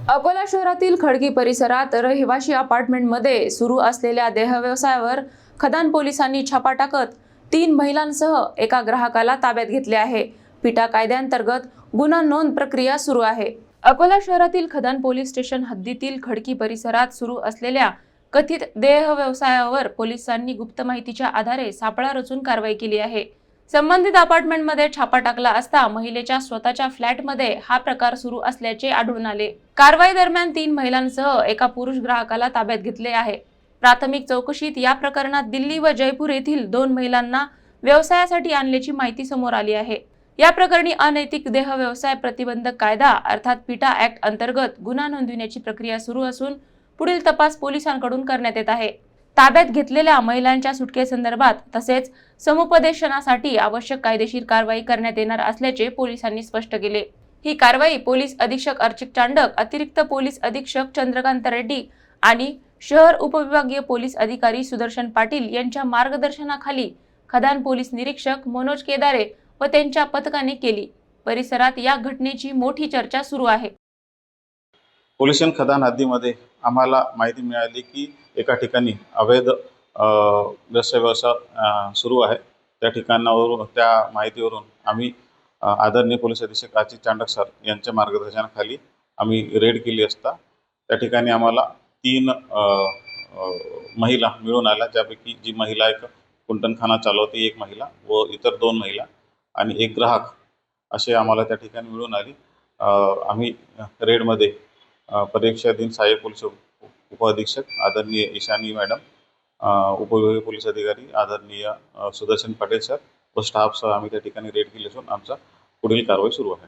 अकोला शहरातील खडकी परिसरात रहिवाशी अपार्टमेंटमध्ये सुरू असलेल्या देहव्यवसायावर खदान पोलिसांनी छापा टाकत 3 महिलांसह एका ग्राहकाला ताब्यात घेतले आहे। पिटा कायद्याअंतर्गत गुन्हा नोंद प्रक्रिया सुरू आहे। अकोला शहरातील खदान पोलीस स्टेशन हद्दीतील खडकी परिसरात सुरू असलेल्या कथित देहव्यवसायावर पोलिसांनी गुप्त माहितीच्या आधारे सापळा रचून कारवाई केली आहे। संबंधित अपार्टमेंटमध्ये छापा टाकला असता महिलेच्या स्वतःच्या फ्लॅटमध्ये हा प्रकार सुरू असल्याचे आढळून आले। कारवाई दरम्यान 3 महिलांसह एका पुरुष ग्राहकाला ताब्यात घेतले आहे। प्राथमिक चौकशीत या प्रकरणात दिल्ली व जयपूर येथील 2 महिलांना व्यवसायासाठी आणल्याची माहिती समोर आली आहे। या प्रकरणी अनैतिक देह व्यवसाय प्रतिबंधक कायदा अर्थात पिटा ऍक्ट अंतर्गत गुन्हा नोंदविण्याची प्रक्रिया सुरू असून पुढील तपास पोलिसांकडून करण्यात येत आहे। ताब्यात घेतलेल्या महिलांच्या सुटकेसंदर्भात तसेच समुपदेशनासाठी आवश्यक कायदेशीर कारवाई करण्यात येणार असल्याचे पोलिसांनी स्पष्ट केले। ही कारवाई पोलीस अधीक्षक अर्चित चांडक, अतिरिक्त पोलीस अधीक्षक चंद्रकांत रेड्डी आणि शहर उपविभागीय पोलीस अधिकारी सुदर्शन पाटील यांच्या मार्गदर्शनाखाली खदान पोलीस निरीक्षक मनोज केदारे व त्यांच्या पथकाने केली। परिसरात या घटनेची मोठी चर्चा सुरू आहे। पोलीस स्टेशन खदान हद्दीमध्ये आम्हाला माहिती मिळाली की एका ठिकाणी अवैध व्यवसाय सुरू आहे। त्या ठिकाणावरून त्या माहितीवरून आम्ही आदरणीय पोलीस अधीक्षक अर्चित चांडक सर यांच्या मार्गदर्शनाखाली आम्ही रेड केली असता त्या ठिकाणी आम्हाला 3 महिला मिळून आल्या, ज्यापैकी जी महिला एक कुंटनखाना चालवते, एक महिला व इतर 2 महिला आणि एक ग्राहक असे आम्हाला त्या ठिकाणी मिळून आली। आम्ही रेडमध्ये परीक्षाधीन सहाय्यक पोलीस उपअधीक्षक आदरणीय ईशानी मॅडम, उपविभागीय पोलीस अधिकारी आदरणीय सुदर्शन पाटील सर व स्टाफसह आम्ही त्या ठिकाणी रेड केली असून आमचा पुढील कारवाई सुरू आहे।